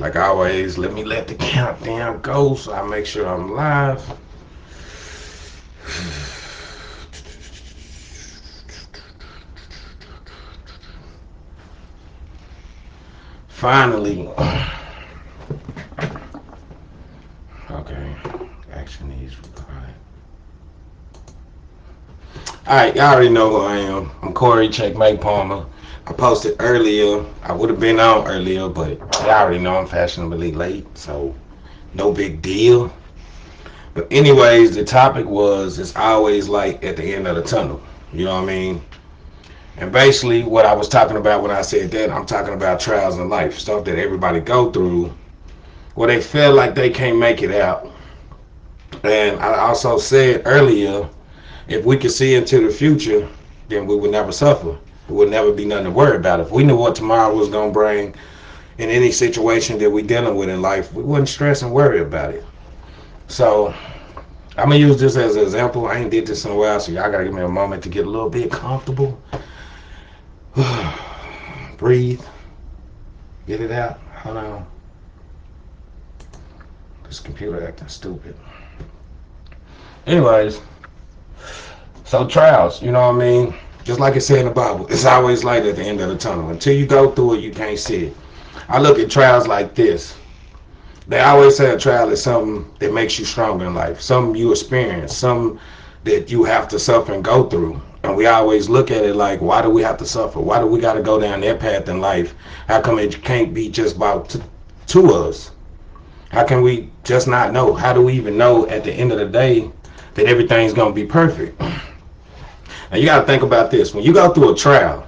Like always, let me let the countdown go so I make sure I'm live. Finally. Okay. Action is required. Alright, y'all already know who I am. I'm Corey Checkmate Palmer. I posted earlier. I would have been on earlier, but y'all already know I'm fashionably late, so no big deal. But anyways, the topic was it's always light at the end of the tunnel. You know what I mean? And basically what I was talking about when I said that, I'm talking about trials in life, stuff that everybody go through where they feel like they can't make it out. And I also said earlier, if we could see into the future, then we would never suffer. It would never be nothing to worry about. If we knew what tomorrow was going to bring in any situation that we dealing with in life, we wouldn't stress and worry about it. So I'm going to use this as an example. I ain't did this in a while, so y'all got to give me a moment to get a little bit comfortable. Breathe. Get it out. Hold on. This computer acting stupid. Anyways, so trials, you know what I mean? Just like it said in the Bible, it's always light at the end of the tunnel. Until you go through it, you can't see it. I look at trials like this. They always say a trial is something that makes you stronger in life, something you experience, something that you have to suffer and go through. And we always look at it like, why do we have to suffer? Why do we got to go down that path in life? How come it can't be just about to us? How can we just not know? How do we even know at the end of the day that everything's going to be perfect? Now you got to think about this. When you go through a trial,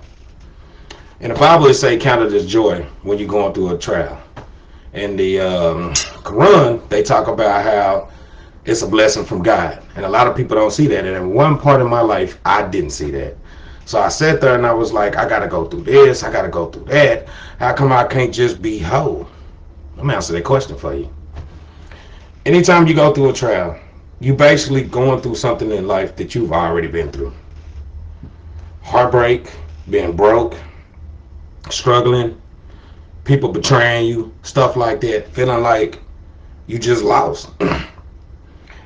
in the Bible it say count it as joy when you're going through a trial. In the Quran, they talk about how it's a blessing from God. And a lot of people don't see that. And in one part of my life, I didn't see that. So I sat there and I was like, I got to go through this. I got to go through that. How come I can't just be whole? Let me answer that question for you. Anytime you go through a trial, you basically going through something in life that you've already been through. Heartbreak, being broke, struggling, people betraying you, stuff like that, feeling like you just lost.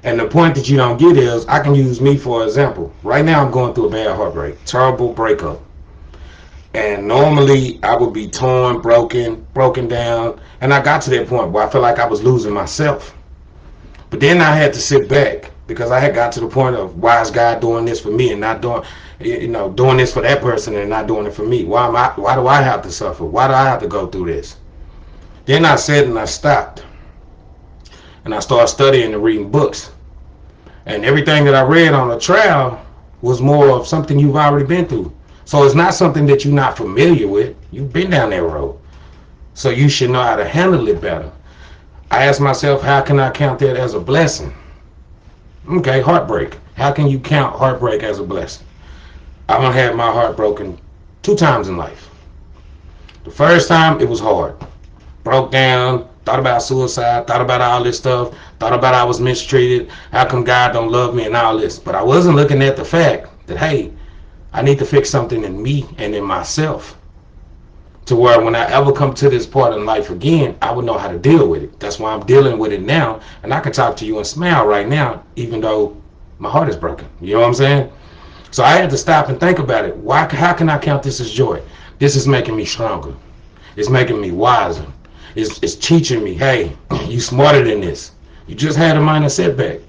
And the point that you don't get is, I can use me for example. Right now I'm going through a bad heartbreak, terrible breakup. And normally I would be torn, broken down. And I got to that point where I felt like I was losing myself. But then I had to sit back because I had got to the point of, why is God doing this for me and not doing, doing this for that person and not doing it for me? Why do I have to suffer? Why do I have to go through this? Then I said and I stopped. And I started studying and reading books. And everything that I read on the trial was more of something you've already been through. So it's not something that you're not familiar with. You've been down that road. So you should know how to handle it better. I asked myself, how can I count that as a blessing? Okay, heartbreak. How can you count heartbreak as a blessing? I've had my heart broken 2 times in life. The first time, it was hard. Broke down, thought about suicide, thought about all this stuff, thought about I was mistreated, how come God don't love me and all this. But I wasn't looking at the fact that, hey, I need to fix something in me and in myself, to where when I ever come to this part in life again, I would know how to deal with it. That's why I'm dealing with it now, and I can talk to you and smile right now, even though my heart is broken. You know what I'm saying? So I had to stop and think about it. How can I count this as joy? This is making me stronger. It's making me wiser. It's teaching me, hey, you smarter than this. You just had a minor setback.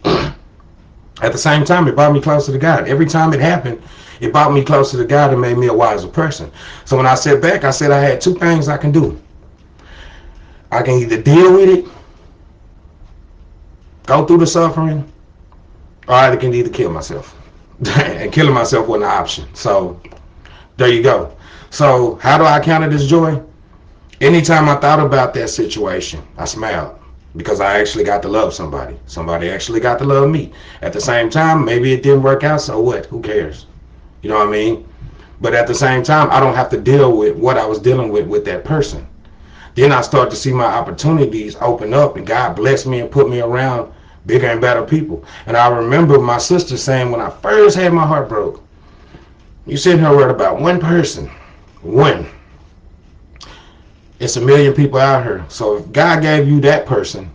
At the same time, it brought me closer to God. Every time it happened, it brought me closer to God and made me a wiser person. So when I sat back, I said I had 2 things I can do. I can either deal with it, go through the suffering, or I can either kill myself. And killing myself wasn't an option. So there you go. So how do I count it as joy? Anytime I thought about that situation, I smiled because I actually got to love somebody. Somebody actually got to love me. At the same time, maybe it didn't work out, so what? Who cares? You know what I mean? But at the same time, I don't have to deal with what I was dealing with that person. Then I start to see my opportunities open up, and God blessed me and put me around bigger and better people. And I remember my sister saying when I first had my heart broke, you sitting here worried about one person. One. It's a million people out here. So if God gave you that person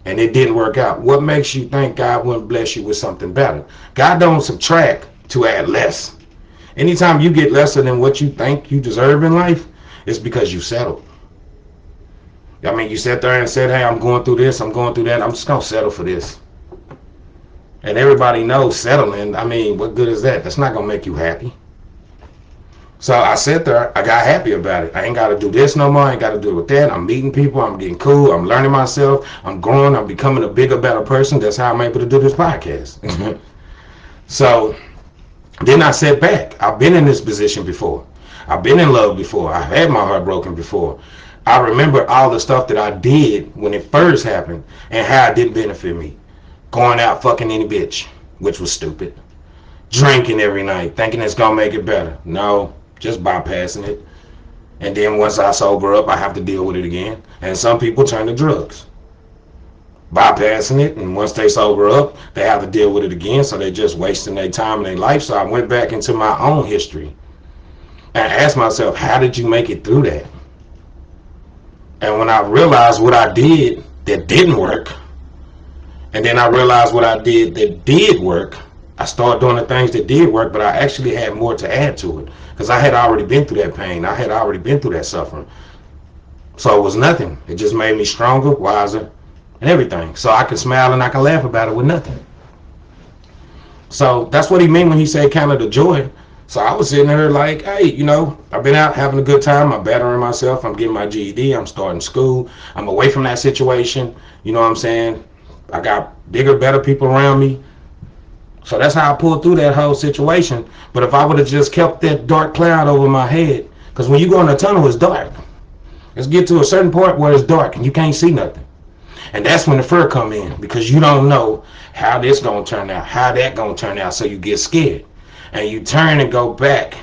and it didn't work out, what makes you think God wouldn't bless you with something better? God don't subtract to add less. Anytime you get lesser than what you think you deserve in life, it's because you settled. I mean, you sat there and said, hey, I'm going through this, I'm going through that, I'm just going to settle for this. And everybody knows settling, I mean, what good is that? That's not going to make you happy. So I sat there, I got happy about it. I ain't got to do this no more, I ain't got to do it with that. I'm meeting people, I'm getting cool, I'm learning myself, I'm growing, I'm becoming a bigger, better person. That's how I'm able to do this podcast. So then I sat back. I've been in this position before. I've been in love before. I've had my heart broken before. I remember all the stuff that I did when it first happened and how it didn't benefit me. Going out fucking any bitch, which was stupid. Drinking every night, thinking it's gonna make it better. No, just bypassing it. And then once I sober up, I have to deal with it again. And some people turn to drugs. Bypassing it, and once they sober up, they have to deal with it again, so they're just wasting their time and their life. So I went back into my own history and asked myself, how did you make it through that? And when I realized what I did that didn't work, and then I realized what I did that did work, I started doing the things that did work, but I actually had more to add to it because I had already been through that pain. I had already been through that suffering. So it was nothing. It just made me stronger, wiser, and everything. So I can smile and I can laugh about it with nothing. So that's what he meant when he said count it a joy. So I was sitting there like, hey, you know, I've been out having a good time. I'm bettering myself. I'm getting my GED. I'm starting school. I'm away from that situation. You know what I'm saying? I got bigger, better people around me. So that's how I pulled through that whole situation. But if I would have just kept that dark cloud over my head, because when you go in the tunnel, it's dark. Let's get to a certain point where it's dark and you can't see nothing. And that's when the fear come in, because you don't know how this gonna turn out, how that gonna turn out, so you get scared. And you turn and go back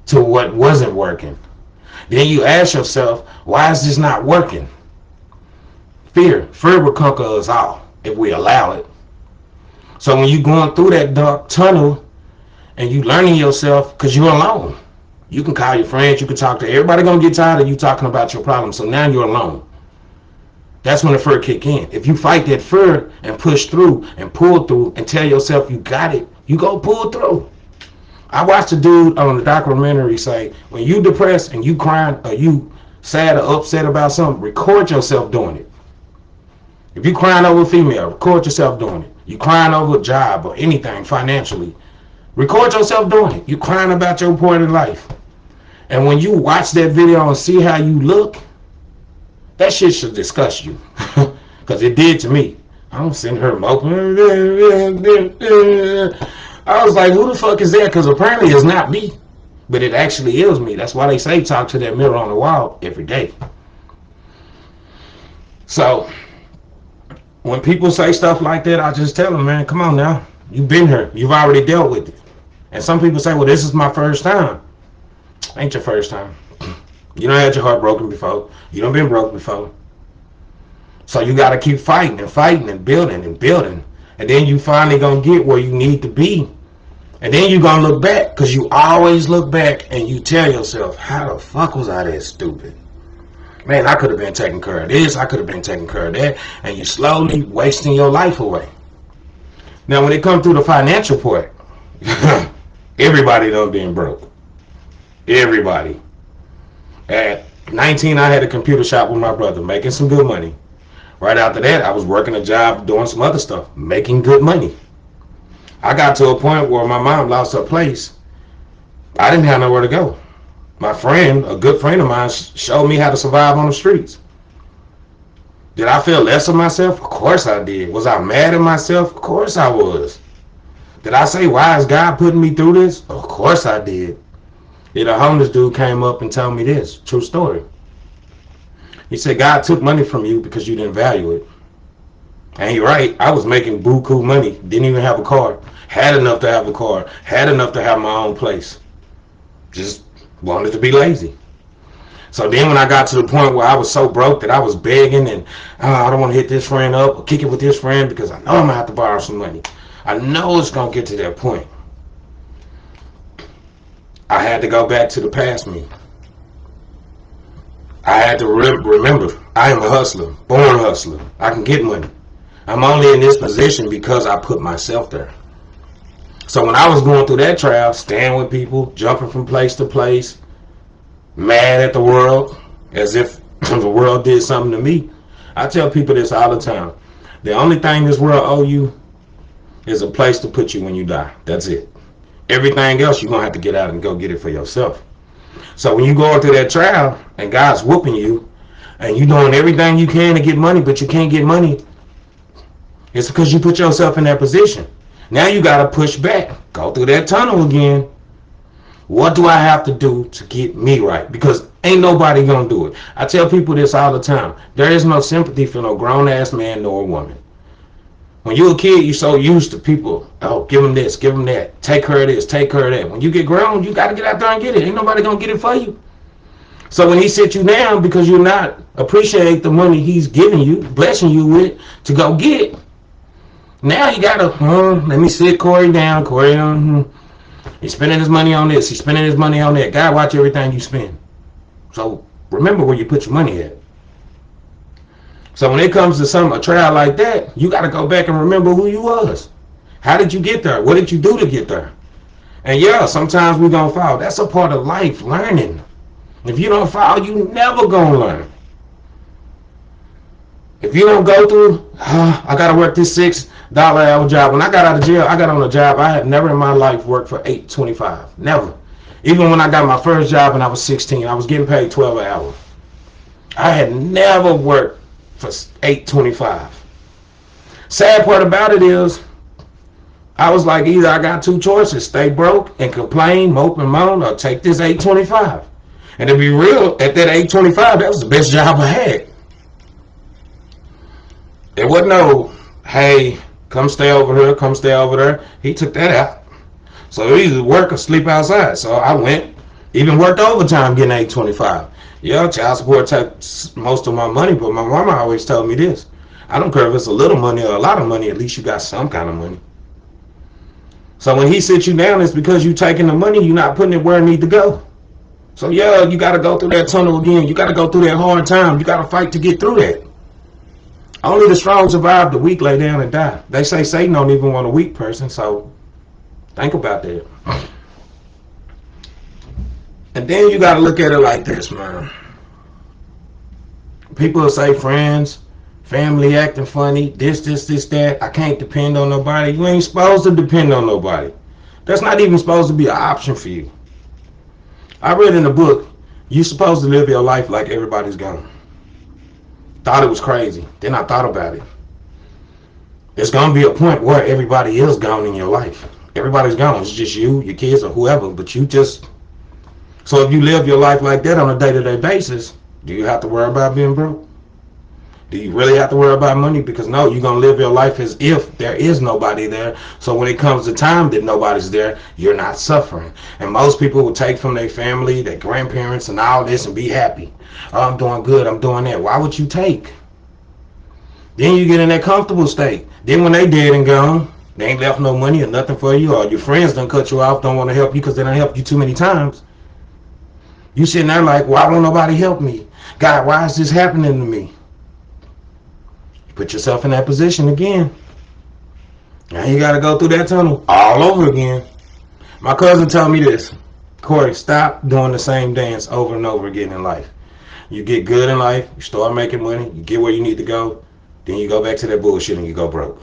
to what wasn't working. Then you ask yourself, why is this not working? Fear will conquer us all if we allow it. So when you're going through that dark tunnel and you learning yourself, because you're alone. You can call your friends, you can talk to everybody, gonna get tired of you talking about your problems. So now you're alone. That's when the fear kick in. If you fight that fear and push through and pull through and tell yourself you got it, you go pull through. I watched a dude on the documentary say, when you depressed and you crying or you sad or upset about something, record yourself doing it. If you crying over a female, record yourself doing it. You crying over a job or anything financially, record yourself doing it. You crying about your point in life. And when you watch that video and see how you look, that shit should disgust you. Because it did to me. I'm sitting here moping. I was like, who the fuck is that? Because apparently it's not me. But it actually is me. That's why they say talk to that mirror on the wall every day. So when people say stuff like that, I just tell them, man, come on now. You've been here. You've already dealt with it. And some people say, well, this is my first time. Ain't your first time. You done had your heart broken before. You done been broke before. So you got to keep fighting and fighting and building and building. And then you finally going to get where you need to be. And then you going to look back, because you always look back and you tell yourself, how the fuck was I that stupid? Man, I could have been taking care of this. I could have been taking care of that. And you slowly wasting your life away. Now, when it comes to the financial part, everybody done been broke. Everybody. At 19, I had a computer shop with my brother, making some good money. Right after that, I was working a job, doing some other stuff, making good money. I got to a point where my mom lost her place. I didn't have nowhere to go. My friend, a good friend of mine, showed me how to survive on the streets. Did I feel less of myself? Of course I did. Was I mad at myself? Of course I was. Did I say, why is God putting me through this? Of course I did. Then a homeless dude came up and told me this, true story. He said, God took money from you because you didn't value it. And he's right. I was making buku money. Didn't even have a car. Had enough to have a car. Had enough to have my own place. Just wanted to be lazy. So then when I got to the point where I was so broke that I was begging and I don't want to hit this friend up or kick it with this friend because I know I'm going to have to borrow some money. I know it's going to get to that point. I had to go back to the past me. I had to remember, I am a hustler, born hustler. I can get money. I'm only in this position because I put myself there. So when I was going through that trial, staying with people, jumping from place to place, mad at the world, as if the world did something to me, I tell people this all the time. The only thing this world owe you is a place to put you when you die. That's it. Everything else, you're going to have to get out and go get it for yourself. So when you go through that trial and God's whooping you and you're doing everything you can to get money, but you can't get money, it's because you put yourself in that position. Now you got to push back, go through that tunnel again. What do I have to do to get me right? Because ain't nobody going to do it. I tell people this all the time. There is no sympathy for no grown-ass man nor woman. When you're a kid, you're so used to people, oh, give them this, give them that, take care of this, take care of that. When you get grown, you got to get out there and get it. Ain't nobody going to get it for you. So when he sits you down because you're not appreciate the money he's giving you, blessing you with to go get, now you got to, let me sit Corey down. Corey, he's spending his money on this. He's spending his money on that. God watch everything you spend. So remember where you put your money at. So when it comes to a trial like that, you got to go back and remember who you was. How did you get there? What did you do to get there? And yeah, sometimes we're going to fall. That's a part of life, learning. If you don't fall, you never going to learn. If you don't go through, I got to work this $6 hour job. When I got out of jail, I got on a job. I had never in my life worked for $8.25. Never. Even when I got my first job when I was 16, I was getting paid $12 an hour. I had never worked for $8.25. Sad part about it is, I was like, either I got two choices: stay broke and complain, mope and moan, or take this $8.25. And to be real, at that $8.25, that was the best job I had. There wasn't no, hey, come stay over here, come stay over there. He took that out. So either work or sleep outside. So I went, even worked overtime getting $8.25. Yeah, child support takes most of my money, but my mama always told me this: I don't care if it's a little money or a lot of money, at least you got some kind of money. So when he sits you down, it's because you taking the money, you're not putting it where it need to go. So yeah, you got to go through that tunnel again. You got to go through that hard time. You got to fight to get through that. Only the strong survive, the weak lay down and die. They say Satan don't even want a weak person, so think about that. And then you got to look at it like this, man. People will say friends, family acting funny, this, that. I can't depend on nobody. You ain't supposed to depend on nobody. That's not even supposed to be an option for you. I read in the book, you're supposed to live your life like everybody's gone. Thought it was crazy. Then I thought about it. There's going to be a point where everybody is gone in your life. Everybody's gone. It's just you, your kids, or whoever, but you just... So if you live your life like that on a day-to-day basis, do you have to worry about being broke? Do you really have to worry about money? Because no, you're going to live your life as if there is nobody there. So when it comes to time that nobody's there, you're not suffering. And most people will take from their family, their grandparents, and all this and be happy. Oh, I'm doing good. I'm doing that. Why would you take? Then you get in that comfortable state. Then when they dead and gone, they ain't left no money or nothing for you, or your friends done cut you off, don't want to help you because they done helped you too many times. You sitting there like, why won't nobody help me? God, why is this happening to me? You put yourself in that position again. Now you got to go through that tunnel all over again. My cousin told me this: Corey, stop doing the same dance over and over again in life. You get good in life, you start making money, you get where you need to go, then you go back to that bullshit and you go broke.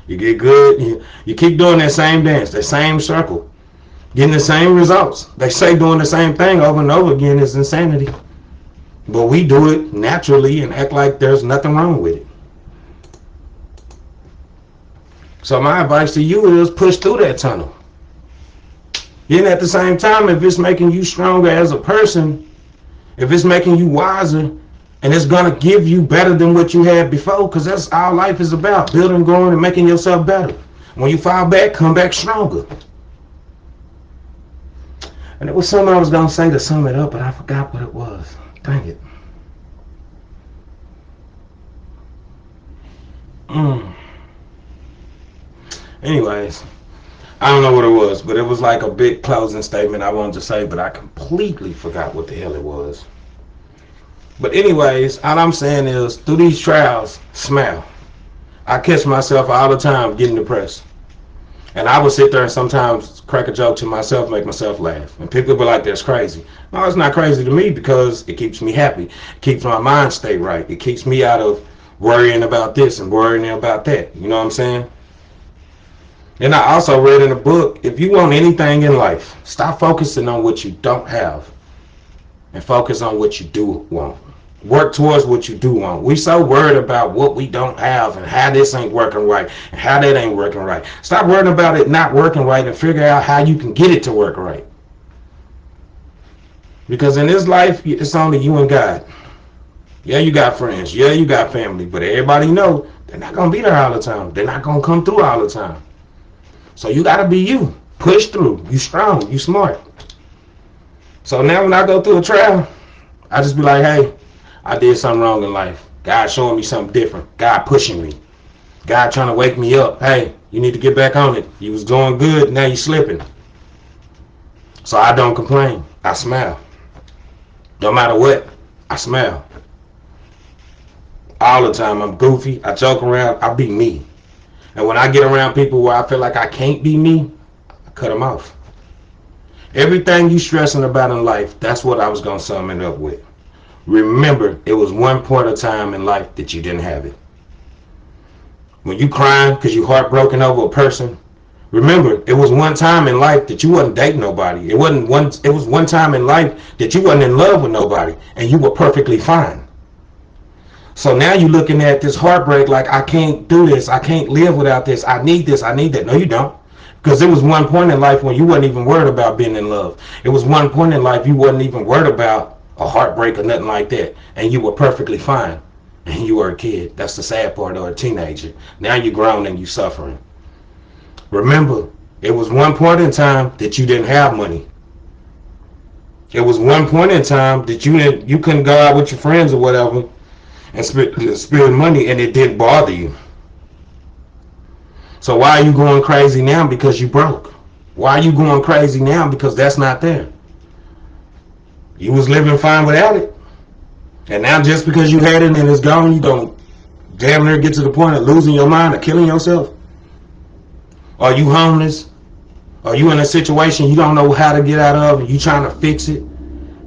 You get good, you keep doing that same dance, that same circle, getting the same results. They say doing the same thing over and over again is insanity. But we do it naturally and act like there's nothing wrong with it. So my advice to you is push through that tunnel. Then at the same time, if it's making you stronger as a person, if it's making you wiser, and it's going to give you better than what you had before, because that's all life is about, building, growing, and making yourself better. When you fall back, come back stronger. And it was something I was going to say to sum it up, but I forgot what it was. Dang it. Anyways, I don't know what it was, but it was like a big closing statement I wanted to say, but I completely forgot what the hell it was. But anyways, all I'm saying is, through these trials, smile. I catch myself all the time getting depressed. And I would sit there and sometimes crack a joke to myself, make myself laugh. And people would be like, that's crazy. No, it's not crazy to me because it keeps me happy. It keeps my mind stay right. It keeps me out of worrying about this and worrying about that. You know what I'm saying? And I also read in a book, if you want anything in life, stop focusing on what you don't have and focus on what you do want. Work towards what you do want. We so worried about what we don't have and how this ain't working right and how that ain't working right. Stop worrying about it not working right and figure out how you can get it to work right. Because in this life, it's only you and God. Yeah, you got friends. Yeah, you got family. But everybody know they're not going to be there all the time. They're not going to come through all the time. So you got to be you. Push through. You strong. You smart. So now when I go through a trial, I just be like, hey, I did something wrong in life. God showing me something different. God pushing me. God trying to wake me up. Hey, you need to get back on it. You was going good. Now you slipping. So I don't complain. I smile. No matter what, I smile. All the time. I'm goofy. I joke around. I be me. And when I get around people where I feel like I can't be me, I cut them off. Everything you stressing about in life, that's what I was going to sum it up with. Remember, it was one point of time in life that you didn't have it. When you crying because you heartbroken over a person, remember, it was one time in life that you wasn't dating nobody. It was one time in life that you wasn't in love with nobody, and you were perfectly fine. So now you're looking at this heartbreak like, I can't do this. I can't live without this. I need this. I need that. No, you don't. Because there was one point in life when you wasn't even worried about being in love. It was one point in life you wasn't even worried about a heartbreak or nothing like that. And you were perfectly fine. And you were a kid. That's the sad part, or a teenager. Now you're grown and you're suffering. Remember, it was one point in time that you didn't have money. It was one point in time that you couldn't go out with your friends or whatever and spend money, and it didn't bother you. So why are you going crazy now? Because you broke. Why are you going crazy now? Because that's not there. You was living fine without it. And now just because you had it and it's gone, you don't damn near get to the point of losing your mind or killing yourself? Are you homeless? Are you in a situation you don't know how to get out of and you trying to fix it?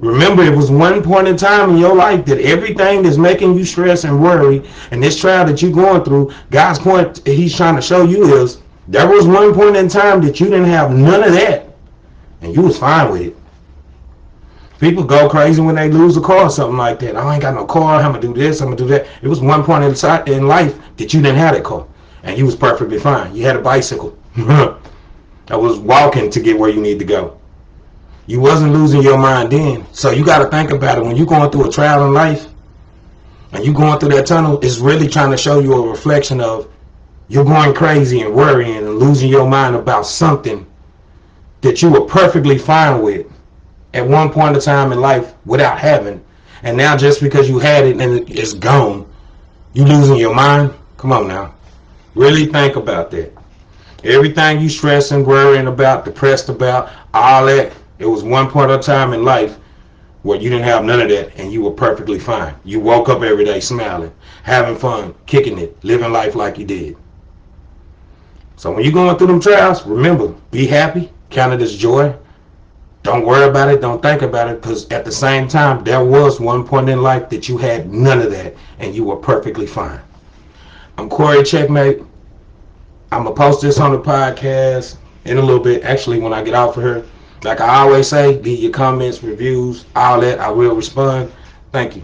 Remember, it was one point in time in your life that everything that's making you stress and worry, and this trial that you're going through, God's point he's trying to show you is, there was one point in time that you didn't have none of that, and you was fine with it. People go crazy when they lose a car or something like that. I ain't got no car. I'm going to do this. I'm going to do that. It was one point in life that you didn't have that car, and you was perfectly fine. You had a bicycle. I was walking to get where you need to go. You wasn't losing your mind then. So you got to think about it. When you're going through a trial in life and you're going through that tunnel, it's really trying to show you a reflection of you're going crazy and worrying and losing your mind about something that you were perfectly fine with at one point in time in life without having. And now just because you had it and it's gone, you losing your mind? Come on now. Really think about that. Everything you stressing, worrying about, depressed about, all that, it was one point of time in life where you didn't have none of that and you were perfectly fine. You woke up every day smiling, having fun, kicking it, living life like you did. So when you're going through them trials, remember, be happy, count it as joy. Don't worry about it, don't think about it, because at the same time, there was one point in life that you had none of that and you were perfectly fine. I'm Corey Checkmate. I'm going to post this on the podcast in a little bit, actually, when I get off of here. Like I always say, leave your comments, reviews, all that. I will respond. Thank you.